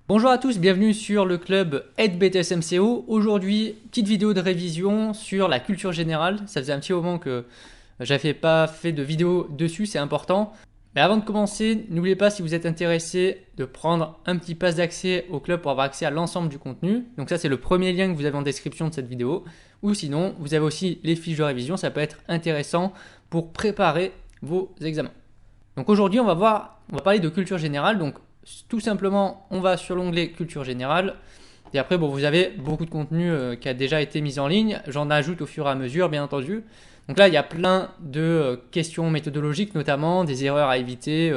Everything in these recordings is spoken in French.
Bonjour à tous, bienvenue sur le club AidBTS-MCO. Aujourd'hui, petite vidéo de révision sur la culture générale. Ça faisait un petit moment que j'avais pas fait de vidéo dessus, c'est important. Mais avant de commencer, n'oubliez pas, si vous êtes intéressé, de prendre un petit pass d'accès au club pour avoir accès à l'ensemble du contenu. Donc ça, c'est le premier lien que vous avez en description de cette vidéo. Ou sinon, vous avez aussi les fiches de révision, ça peut être intéressant pour préparer vos examens. Donc aujourd'hui, on va parler de culture générale. Donc tout simplement, on va sur l'onglet culture générale. Et après, bon, vous avez beaucoup de contenu qui a déjà été mis en ligne. J'en ajoute au fur et à mesure, bien entendu. Donc là, il y a plein de questions méthodologiques, notamment des erreurs à éviter,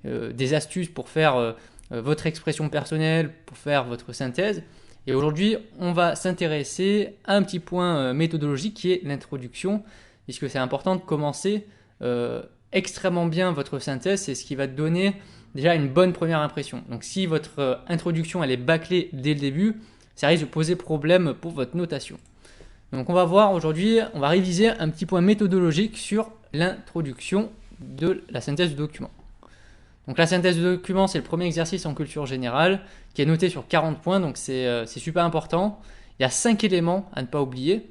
des astuces pour faire votre expression personnelle, pour faire votre synthèse. Et aujourd'hui, on va s'intéresser à un petit point méthodologique qui est l'introduction, puisque c'est important de commencer extrêmement bien votre synthèse. C'est ce qui va te donner déjà une bonne première impression. Donc si votre introduction elle est bâclée dès le début, ça risque de poser problème pour votre notation. Donc on va voir aujourd'hui, on va réviser un petit point méthodologique sur l'introduction de la synthèse du document. Donc la synthèse du document, c'est le premier exercice en culture générale qui est noté sur 40 points, donc c'est super important. Il y a 5 éléments à ne pas oublier.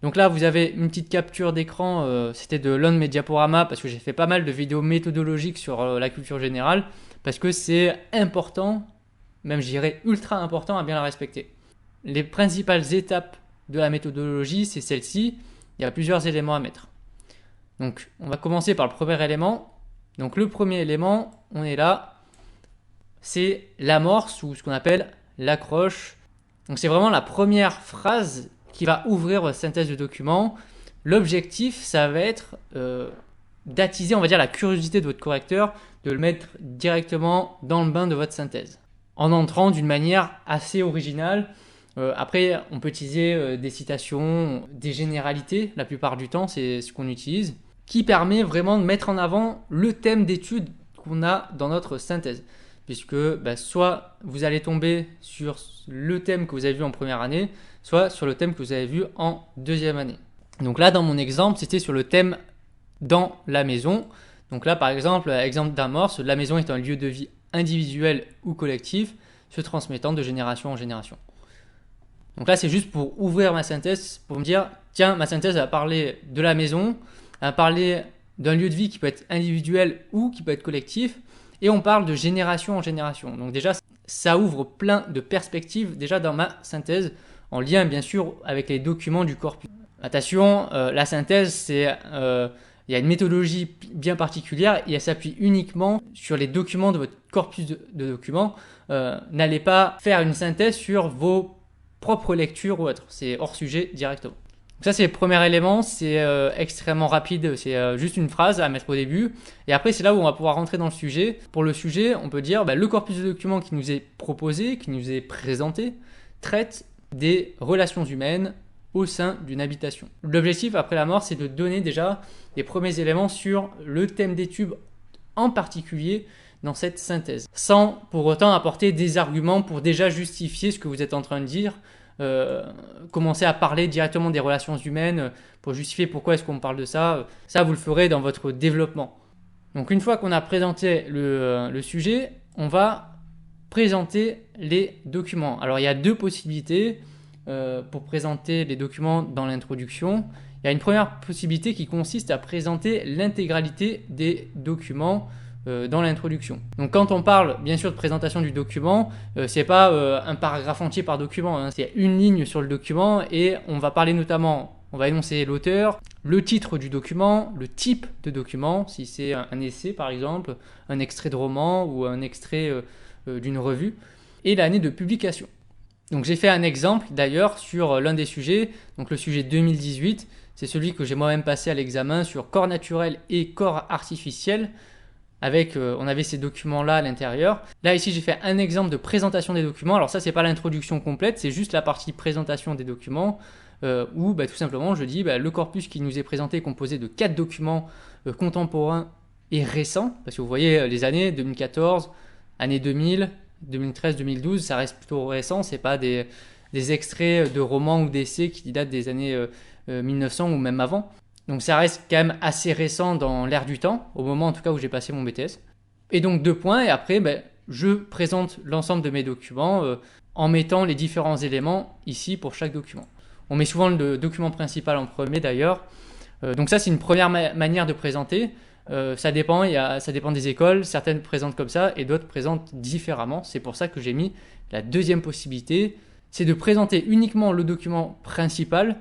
Donc là, vous avez une petite capture d'écran, c'était de Lone Mediaporama, parce que j'ai fait pas mal de vidéos méthodologiques sur la culture générale, parce que c'est important, même je dirais ultra important à bien la respecter. Les principales étapes de la méthodologie, c'est celle-ci. Il y a plusieurs éléments à mettre. Donc on va commencer par le premier élément. Donc le premier élément, on est là, c'est l'amorce ou ce qu'on appelle l'accroche. Donc c'est vraiment la première phrase qui va ouvrir votre synthèse de document. L'objectif, ça va être d'attiser, on va dire, la curiosité de votre correcteur, de le mettre directement dans le bain de votre synthèse, en entrant d'une manière assez originale. Après, on peut utiliser des citations, des généralités, la plupart du temps, c'est ce qu'on utilise, qui permet vraiment de mettre en avant le thème d'étude qu'on a dans notre synthèse. Puisque soit vous allez tomber sur le thème que vous avez vu en première année, soit sur le thème que vous avez vu en deuxième année. Donc là, dans mon exemple, c'était sur le thème dans la maison. Donc là, par exemple, exemple d'amorce, la maison est un lieu de vie individuel ou collectif, se transmettant de génération en génération. Donc là, c'est juste pour ouvrir ma synthèse, pour me dire, tiens, ma synthèse va parler de la maison, elle va parler d'un lieu de vie qui peut être individuel ou qui peut être collectif, et on parle de génération en génération. Donc déjà, ça ouvre plein de perspectives déjà dans ma synthèse, en lien bien sûr avec les documents du corpus. Attention, la synthèse, il y a une méthodologie bien particulière et elle s'appuie uniquement sur les documents de votre corpus de documents. N'allez pas faire une synthèse sur vos propres lectures ou autres, c'est hors sujet directement. Donc ça, c'est le premier élément, c'est extrêmement rapide, c'est juste une phrase à mettre au début. Et après, c'est là où on va pouvoir rentrer dans le sujet. Pour le sujet, on peut dire le corpus de documents qui nous est proposé, qui nous est présenté, traite des relations humaines au sein d'une habitation. L'objectif après la mort, c'est de donner déjà les premiers éléments sur le thème d'étude en particulier dans cette synthèse, sans pour autant apporter des arguments pour déjà justifier ce que vous êtes en train de dire. Commencer à parler directement des relations humaines pour justifier pourquoi est-ce qu'on parle de ça. Ça, vous le ferez dans votre développement. Donc une fois qu'on a présenté le sujet, on va présenter les documents. Alors il y a deux possibilités pour présenter les documents dans l'introduction. Il y a une première possibilité qui consiste à présenter l'intégralité des documents dans l'introduction. Donc quand on parle bien sûr de présentation du document, c'est pas un paragraphe entier par document, hein, c'est une ligne sur le document et on va parler notamment, on va énoncer l'auteur, le titre du document, le type de document, si c'est un essai par exemple, un extrait de roman ou un extrait d'une revue, et l'année de publication. Donc j'ai fait un exemple d'ailleurs sur l'un des sujets, donc le sujet 2018, c'est celui que j'ai moi-même passé à l'examen sur corps naturel et corps artificiel. Avec, on avait ces documents-là à l'intérieur. Là, ici, j'ai fait un exemple de présentation des documents. Alors ça, c'est pas l'introduction complète, c'est juste la partie présentation des documents, où tout simplement, je dis, le corpus qui nous est présenté est composé de 4 documents contemporains et récents, parce que vous voyez les années 2014, année 2000, 2013, 2012, ça reste plutôt récent, c'est pas des extraits de romans ou d'essais qui datent des années 1900 ou même avant. Donc ça reste quand même assez récent dans l'ère du temps, au moment en tout cas où j'ai passé mon BTS. Et donc 2 points, et après je présente l'ensemble de mes documents en mettant les différents éléments ici pour chaque document. On met souvent le document principal en premier d'ailleurs. Donc ça, c'est une première manière de présenter. Ça dépend des écoles, certaines présentent comme ça et d'autres présentent différemment. C'est pour ça que j'ai mis la deuxième possibilité, c'est de présenter uniquement le document principal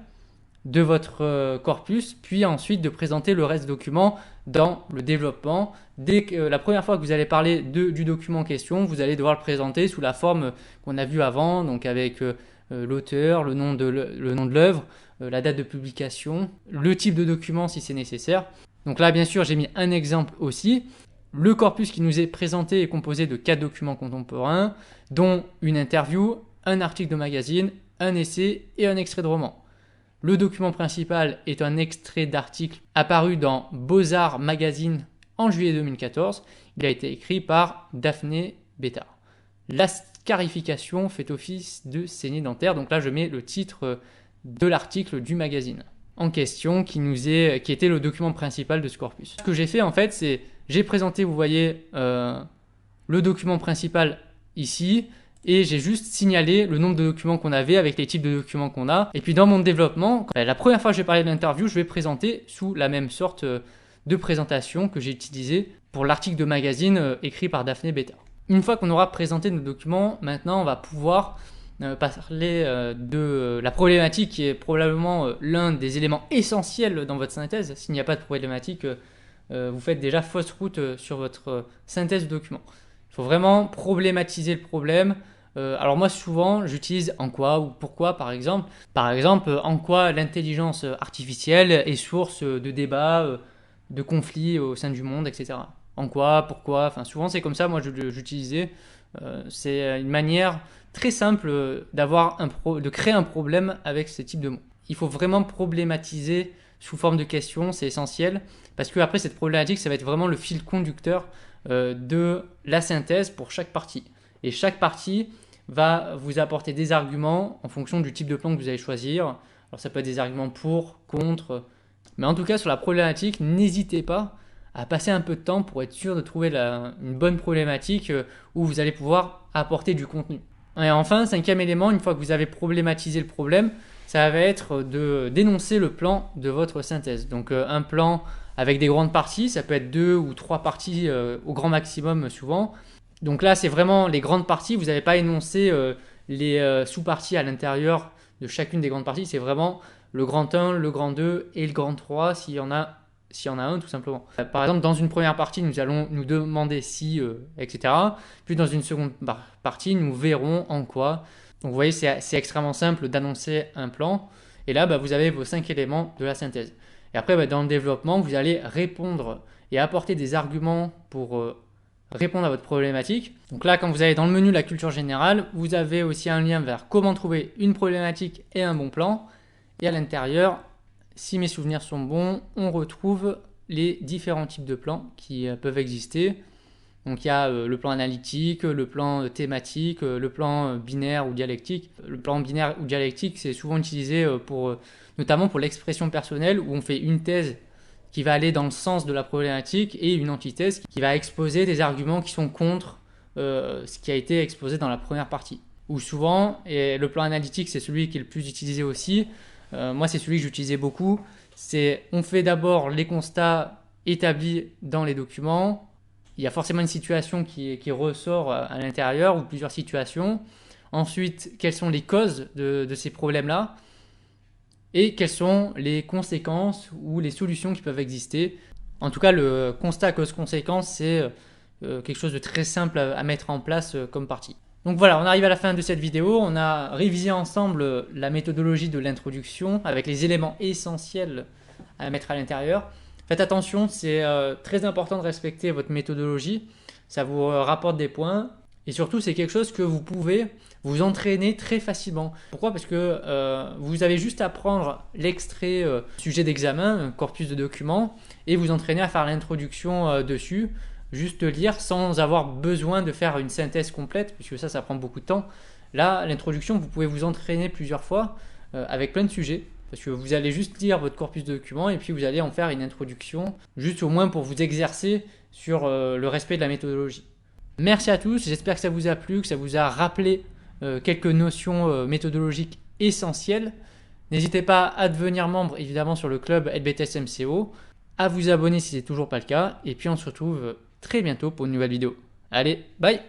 de votre corpus, puis ensuite de présenter le reste des documents dans le développement. Dès que la première fois que vous allez parler du document en question, vous allez devoir le présenter sous la forme qu'on a vue avant, donc avec l'auteur, le nom de l'œuvre, la date de publication, le type de document si c'est nécessaire. Donc là, bien sûr, j'ai mis un exemple aussi. Le corpus qui nous est présenté est composé de 4 documents contemporains, dont une interview, un article de magazine, un essai et un extrait de roman. Le document principal est un extrait d'article apparu dans Beaux-Arts Magazine en juillet 2014. Il a été écrit par Daphné Bétard. La scarification fait office de saignée dentaire. Donc là, je mets le titre de l'article du magazine en question qui était le document principal de ce corpus. Ce que j'ai fait en fait, c'est j'ai présenté, vous voyez, le document principal ici et j'ai juste signalé le nombre de documents qu'on avait avec les types de documents qu'on a. Et puis dans mon développement, la première fois que je vais parler de l'interview, je vais présenter sous la même sorte de présentation que j'ai utilisée pour l'article de magazine écrit par Daphné Bétard. Une fois qu'on aura présenté nos documents, maintenant on va pouvoir parler de la problématique qui est probablement l'un des éléments essentiels dans votre synthèse. S'il n'y a pas de problématique, vous faites déjà fausse route sur votre synthèse de document. Il faut vraiment problématiser le problème. Alors moi souvent j'utilise en quoi ou pourquoi par exemple. Par exemple en quoi l'intelligence artificielle est source de débats, de conflits au sein du monde, etc. En quoi, pourquoi, enfin souvent c'est comme ça moi j'utilisais. C'est une manière très simple de créer un problème avec ce type de mots. Il faut vraiment problématiser sous forme de questions, c'est essentiel, parce que après cette problématique, ça va être vraiment le fil conducteur de la synthèse pour chaque partie. Et chaque partie va vous apporter des arguments en fonction du type de plan que vous allez choisir. Alors ça peut être des arguments pour, contre, mais en tout cas sur la problématique, n'hésitez pas à passer un peu de temps pour être sûr de trouver une bonne problématique où vous allez pouvoir apporter du contenu. Et enfin, cinquième élément, une fois que vous avez problématisé le problème, ça va être de d'énoncer le plan de votre synthèse. Donc un plan avec des grandes parties, ça peut être 2 ou 3 parties au grand maximum souvent. Donc là, c'est vraiment les grandes parties, vous n'avez pas énoncé les sous-parties à l'intérieur de chacune des grandes parties, c'est vraiment le grand 1, le grand 2 et le grand 3 s'il y en a un tout simplement. Par exemple, dans une première partie, nous allons nous demander si, etc. Puis dans une seconde partie, nous verrons en quoi. Donc vous voyez, c'est extrêmement simple d'annoncer un plan. Et là, vous avez vos 5 éléments de la synthèse. Et après, dans le développement, vous allez répondre et apporter des arguments pour répondre à votre problématique. Donc là, quand vous allez dans le menu la culture générale, vous avez aussi un lien vers comment trouver une problématique et un bon plan. Et à l'intérieur, si mes souvenirs sont bons, on retrouve les différents types de plans qui peuvent exister. Donc il y a le plan analytique, le plan thématique, le plan binaire ou dialectique. Le plan binaire ou dialectique, c'est souvent utilisé notamment pour l'expression personnelle où on fait une thèse qui va aller dans le sens de la problématique et une antithèse qui va exposer des arguments qui sont contre ce qui a été exposé dans la première partie. Ou souvent, et le plan analytique c'est celui qui est le plus utilisé aussi, moi c'est celui que j'utilisais beaucoup, c'est on fait d'abord les constats établis dans les documents, il y a forcément une situation qui ressort à l'intérieur ou plusieurs situations, ensuite quelles sont les causes de ces problèmes-là et quelles sont les conséquences ou les solutions qui peuvent exister. En tout cas le constat cause-conséquence c'est quelque chose de très simple à mettre en place comme partie. Donc voilà, on arrive à la fin de cette vidéo, on a révisé ensemble la méthodologie de l'introduction avec les éléments essentiels à mettre à l'intérieur. Faites attention, c'est très important de respecter votre méthodologie, ça vous rapporte des points et surtout c'est quelque chose que vous pouvez vous entraîner très facilement. Pourquoi? Parce que vous avez juste à prendre l'extrait sujet d'examen, un corpus de documents et vous entraîner à faire l'introduction dessus. Juste lire sans avoir besoin de faire une synthèse complète, puisque ça prend beaucoup de temps. Là, l'introduction, vous pouvez vous entraîner plusieurs fois avec plein de sujets, parce que vous allez juste lire votre corpus de documents et puis vous allez en faire une introduction, juste au moins pour vous exercer sur le respect de la méthodologie. Merci à tous, j'espère que ça vous a plu, que ça vous a rappelé quelques notions méthodologiques essentielles. N'hésitez pas à devenir membre évidemment sur le club HBTSMCO, à vous abonner si ce n'est toujours pas le cas, et puis on se retrouve très bientôt pour une nouvelle vidéo. Allez, bye!